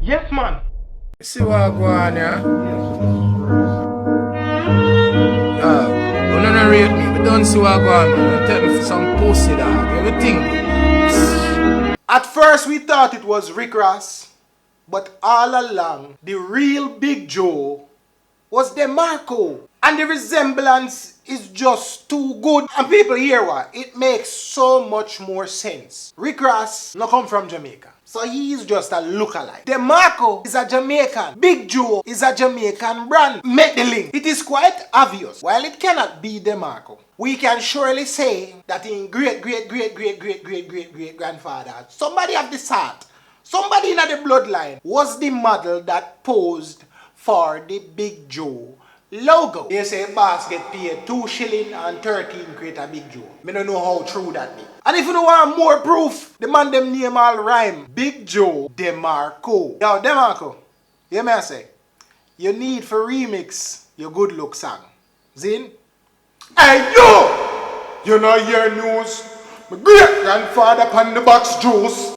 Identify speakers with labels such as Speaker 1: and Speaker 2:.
Speaker 1: Yes, man.
Speaker 2: See what go on here? Don't rate me, but don't see what go on, man. Tell me for some pussy dog. Everything.
Speaker 1: At first we thought it was Rick Ross, but all along the real Big Joe was DeMarco. And the resemblance is just too good. And people hear what? It makes so much more sense. Rick Ross no come from Jamaica, so he is just a lookalike. DeMarco is a Jamaican. Big Joe is a Jamaican brand. Make the link. It is quite obvious. While it cannot be DeMarco, we can surely say that in great grandfather, somebody of the sort, somebody in the bloodline was the model that posed for the Big Joe logo. They say boss get paid 2 shilling and 13 create a Big Joe. Me don't know how true that be. And if you don't want more proof, the man them name all rhyme. Big Joe DeMarco. Yo, DeMarco, you may say, you need for remix your good look song. Zin? Hey yo! You know your news? My great grandfather pan the box juice.